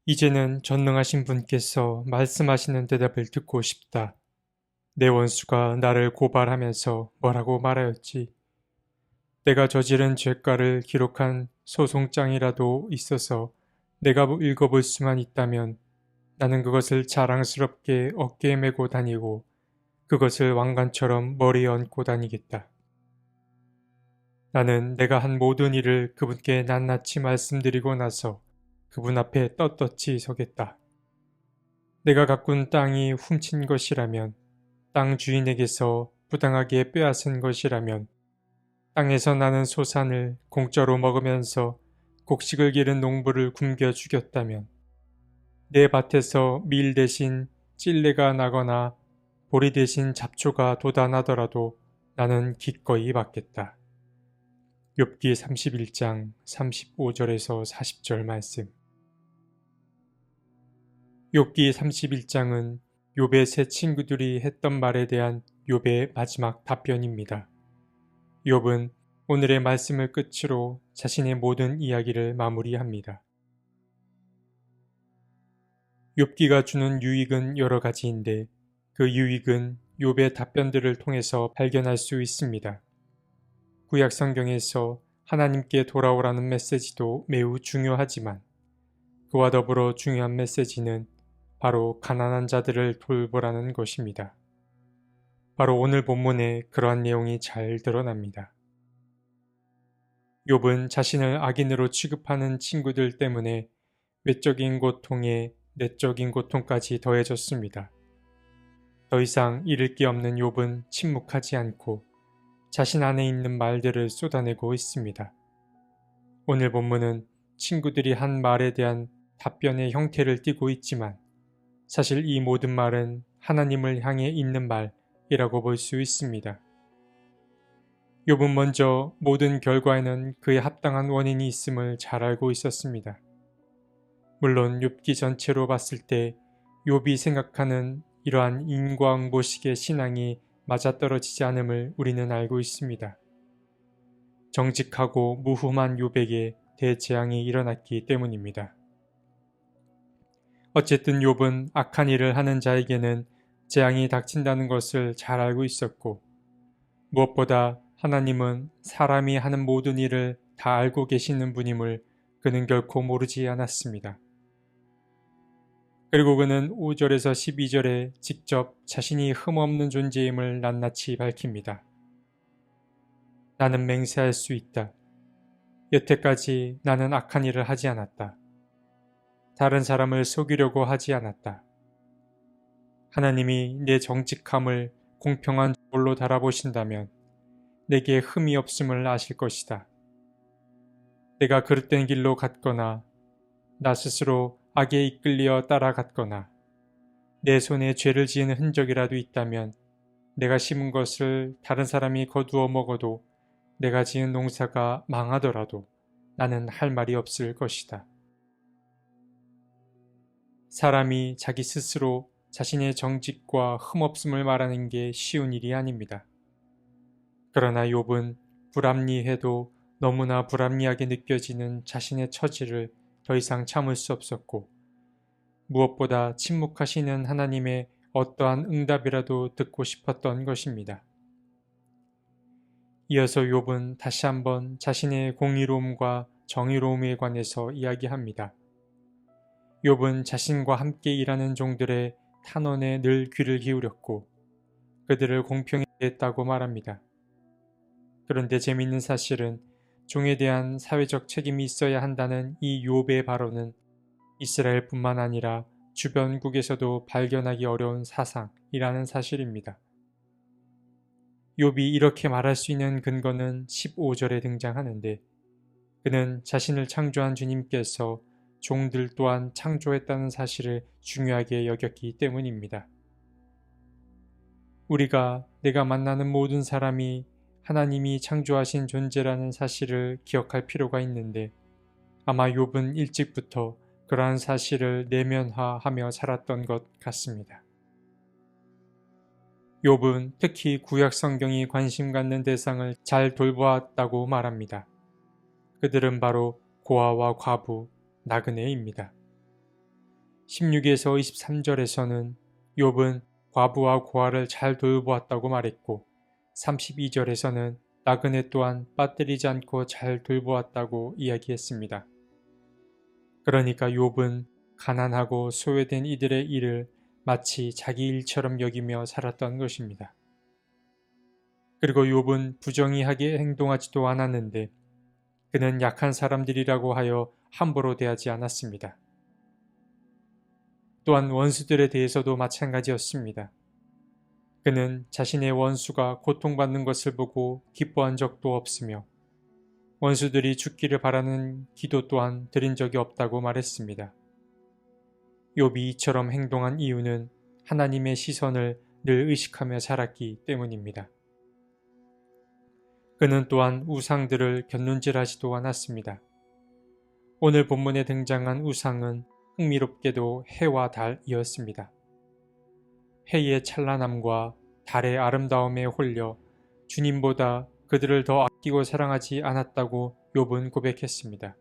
이제는 전능하신 분께서 말씀하시는 대답을 듣고 싶다. 내 원수가 나를 고발하면서 뭐라고 말하였지? 내가 저지른 죄가를 기록한 소송장이라도 있어서 내가 읽어볼 수만 있다면 나는 그것을 자랑스럽게 어깨에 메고 다니고 그것을 왕관처럼 머리에 얹고 다니겠다. 나는 내가 한 모든 일을 그분께 낱낱이 말씀드리고 나서 그분 앞에 떳떳이 서겠다. 내가 가꾼 땅이 훔친 것이라면, 땅 주인에게서 부당하게 빼앗은 것이라면, 땅에서 나는 소산을 공짜로 먹으면서 곡식을 기른 농부를 굶겨 죽였다면, 내 밭에서 밀 대신 찔레가 나거나 보리 대신 잡초가 돋아나더라도 나는 기꺼이 받겠다. 욥기 31장 35절에서 40절 말씀. 욥기 31장은 욥의 세 친구들이 했던 말에 대한 욥의 마지막 답변입니다. 욥은 오늘의 말씀을 끝으로 자신의 모든 이야기를 마무리합니다. 욥기가 주는 유익은 여러 가지인데 그 유익은 욥의 답변들을 통해서 발견할 수 있습니다. 구약 성경에서 하나님께 돌아오라는 메시지도 매우 중요하지만 그와 더불어 중요한 메시지는 바로 가난한 자들을 돌보라는 것입니다. 바로 오늘 본문에 그러한 내용이 잘 드러납니다. 욥은 자신을 악인으로 취급하는 친구들 때문에 외적인 고통에 내적인 고통까지 더해졌습니다. 더 이상 잃을 게 없는 욥은 침묵하지 않고 자신 안에 있는 말들을 쏟아내고 있습니다. 오늘 본문은 친구들이 한 말에 대한 답변의 형태를 띠고 있지만 사실 이 모든 말은 하나님을 향해 있는 말이라고 볼 수 있습니다. 욥은 먼저 모든 결과에는 그에 합당한 원인이 있음을 잘 알고 있었습니다. 물론 욥기 전체로 봤을 때 욥이 생각하는 이러한 인과응보식의 신앙이 맞아떨어지지 않음을 우리는 알고 있습니다. 정직하고 무흠한 욥에게 대재앙이 일어났기 때문입니다. 어쨌든 욥은 악한 일을 하는 자에게는 재앙이 닥친다는 것을 잘 알고 있었고 무엇보다 하나님은 사람이 하는 모든 일을 다 알고 계시는 분임을 그는 결코 모르지 않았습니다. 그리고 그는 5절에서 12절에 직접 자신이 흠없는 존재임을 낱낱이 밝힙니다. 나는 맹세할 수 있다. 여태까지 나는 악한 일을 하지 않았다. 다른 사람을 속이려고 하지 않았다. 하나님이 내 정직함을 공평한 볼로 달아보신다면 내게 흠이 없음을 아실 것이다. 내가 그릇된 길로 갔거나 나 스스로 악에 이끌려 따라갔거나 내 손에 죄를 지은 흔적이라도 있다면 내가 심은 것을 다른 사람이 거두어 먹어도 내가 지은 농사가 망하더라도 나는 할 말이 없을 것이다. 사람이 자기 스스로 자신의 정직과 흠없음을 말하는 게 쉬운 일이 아닙니다. 그러나 욥은 불합리해도 너무나 불합리하게 느껴지는 자신의 처지를 더 이상 참을 수 없었고 무엇보다 침묵하시는 하나님의 어떠한 응답이라도 듣고 싶었던 것입니다. 이어서 욥은 다시 한번 자신의 공의로움과 정의로움에 관해서 이야기합니다. 욥은 자신과 함께 일하는 종들의 탄원에 늘 귀를 기울였고 그들을 공평히 대했다고 말합니다. 그런데 재미있는 사실은 종에 대한 사회적 책임이 있어야 한다는 이 욥의 발언은 이스라엘뿐만 아니라 주변국에서도 발견하기 어려운 사상이라는 사실입니다. 욥이 이렇게 말할 수 있는 근거는 15절에 등장하는데 그는 자신을 창조한 주님께서 종들 또한 창조했다는 사실을 중요하게 여겼기 때문입니다. 우리가 내가 만나는 모든 사람이 하나님이 창조하신 존재라는 사실을 기억할 필요가 있는데 아마 욥은 일찍부터 그러한 사실을 내면화하며 살았던 것 같습니다. 욥은 특히 구약 성경이 관심 갖는 대상을 잘 돌보았다고 말합니다. 그들은 바로 고아와 과부, 나그네입니다. 16에서 23절에서는 욥은 과부와 고아를 잘 돌보았다고 말했고 32절에서는 나그네 또한 빠뜨리지 않고 잘 돌보았다고 이야기했습니다. 그러니까 욥은 가난하고 소외된 이들의 일을 마치 자기 일처럼 여기며 살았던 것입니다. 그리고 욥은 부정의하게 행동하지도 않았는데 그는 약한 사람들이라고 하여 함부로 대하지 않았습니다. 또한 원수들에 대해서도 마찬가지였습니다. 그는 자신의 원수가 고통받는 것을 보고 기뻐한 적도 없으며 원수들이 죽기를 바라는 기도 또한 드린 적이 없다고 말했습니다. 욥이 이처럼 행동한 이유는 하나님의 시선을 늘 의식하며 살았기 때문입니다. 그는 또한 우상들을 곁눈질하지도 않았습니다. 오늘 본문에 등장한 우상은 흥미롭게도 해와 달이었습니다. 해의 찬란함과 달의 아름다움에 홀려 주님보다 그들을 더 아끼고 사랑하지 않았다고 욥은 고백했습니다.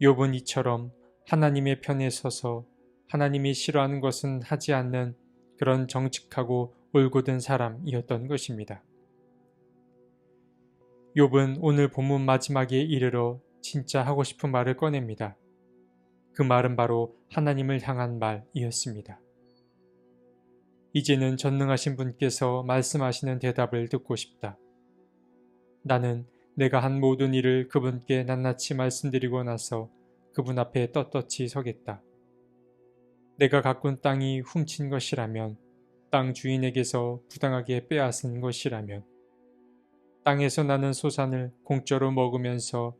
욥은 이처럼 하나님의 편에 서서 하나님이 싫어하는 것은 하지 않는 그런 정직하고 올곧은 사람이었던 것입니다. 욥은 오늘 본문 마지막에 이르러 진짜 하고 싶은 말을 꺼냅니다. 그 말은 바로 하나님을 향한 말이었습니다. 이제는 전능하신 분께서 말씀하시는 대답을 듣고 싶다. 나는 내가 한 모든 일을 그분께 낱낱이 말씀드리고 나서 그분 앞에 떳떳이 서겠다. 내가 가꾼 땅이 훔친 것이라면, 땅 주인에게서 부당하게 빼앗은 것이라면, 땅에서 나는 소산을 공짜로 먹으면서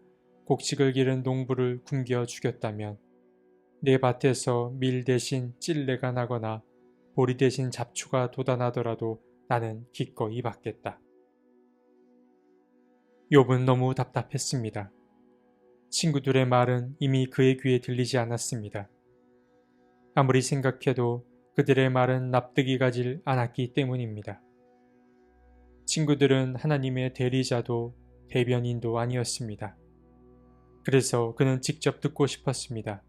곡식을 기른 농부를 굶겨 죽였다면, 내 밭에서 밀 대신 찔레가 나거나 보리 대신 잡초가 돋아나더라도 나는 기꺼이 받겠다. 욥은 너무 답답했습니다. 친구들의 말은 이미 그의 귀에 들리지 않았습니다. 아무리 생각해도 그들의 말은 납득이 가질 않았기 때문입니다. 친구들은 하나님의 대리자도 대변인도 아니었습니다. 그래서 그는 직접 듣고 싶었습니다.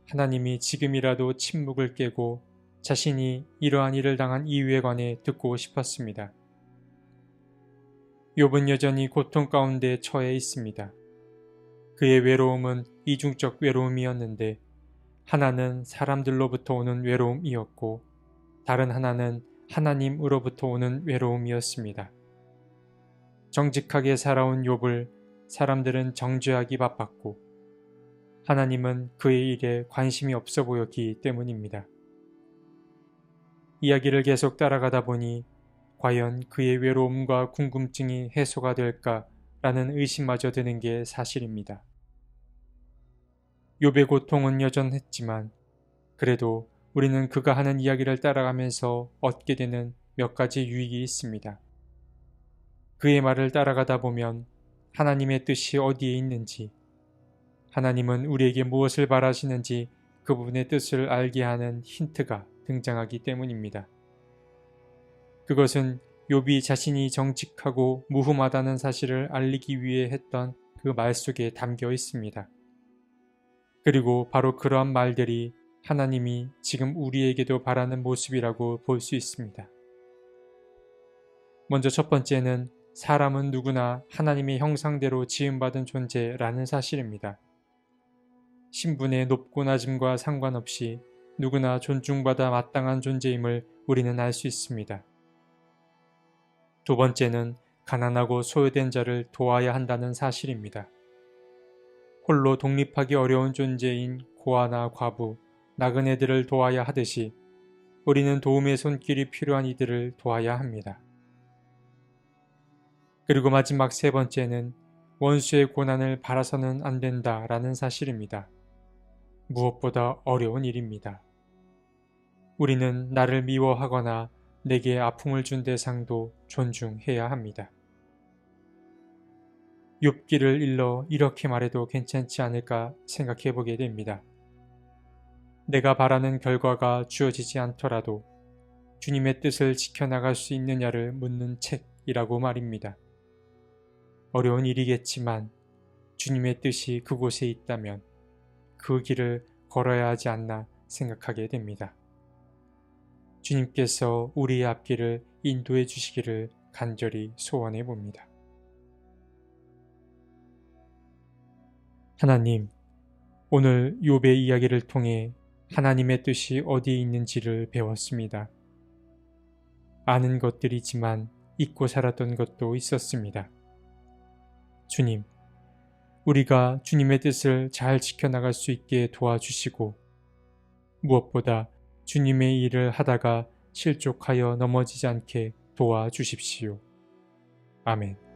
하나님이 지금이라도 침묵을 깨고 자신이 이러한 일을 당한 이유에 관해 듣고 싶었습니다. 욥은 여전히 고통 가운데 처해 있습니다. 그의 외로움은 이중적 외로움이었는데 하나는 사람들로부터 오는 외로움이었고 다른 하나는 하나님으로부터 오는 외로움이었습니다. 정직하게 살아온 욥을 사람들은 정죄하기 바빴고 하나님은 그의 일에 관심이 없어 보였기 때문입니다. 이야기를 계속 따라가다 보니 과연 그의 외로움과 궁금증이 해소가 될까라는 의심마저 드는 게 사실입니다. 욥의 고통은 여전했지만 그래도 우리는 그가 하는 이야기를 따라가면서 얻게 되는 몇 가지 유익이 있습니다. 그의 말을 따라가다 보면 하나님의 뜻이 어디에 있는지, 하나님은 우리에게 무엇을 바라시는지 그 부분의 뜻을 알게 하는 힌트가 등장하기 때문입니다. 그것은 욥이 자신이 정직하고 무흠하다는 사실을 알리기 위해 했던 그 말 속에 담겨 있습니다. 그리고 바로 그러한 말들이 하나님이 지금 우리에게도 바라는 모습이라고 볼 수 있습니다. 먼저 첫 번째는 사람은 누구나 하나님의 형상대로 지음받은 존재라는 사실입니다. 신분의 높고 낮음과 상관없이 누구나 존중받아 마땅한 존재임을 우리는 알 수 있습니다. 두 번째는 가난하고 소외된 자를 도와야 한다는 사실입니다. 홀로 독립하기 어려운 존재인 고아나 과부, 나그네들을 도와야 하듯이 우리는 도움의 손길이 필요한 이들을 도와야 합니다. 그리고 마지막 세 번째는 원수의 고난을 바라서는 안 된다라는 사실입니다. 무엇보다 어려운 일입니다. 우리는 나를 미워하거나 내게 아픔을 준 대상도 존중해야 합니다. 욥기를 일러 이렇게 말해도 괜찮지 않을까 생각해 보게 됩니다. 내가 바라는 결과가 주어지지 않더라도 주님의 뜻을 지켜나갈 수 있느냐를 묻는 책이라고 말입니다. 어려운 일이겠지만 주님의 뜻이 그곳에 있다면 그 길을 걸어야 하지 않나 생각하게 됩니다. 주님께서 우리의 앞길을 인도해 주시기를 간절히 소원해 봅니다. 하나님, 오늘 욥의 이야기를 통해 하나님의 뜻이 어디에 있는지를 배웠습니다. 아는 것들이지만 잊고 살았던 것도 있었습니다. 주님, 우리가 주님의 뜻을 잘 지켜나갈 수 있게 도와주시고 무엇보다 주님의 일을 하다가 실족하여 넘어지지 않게 도와주십시오. 아멘.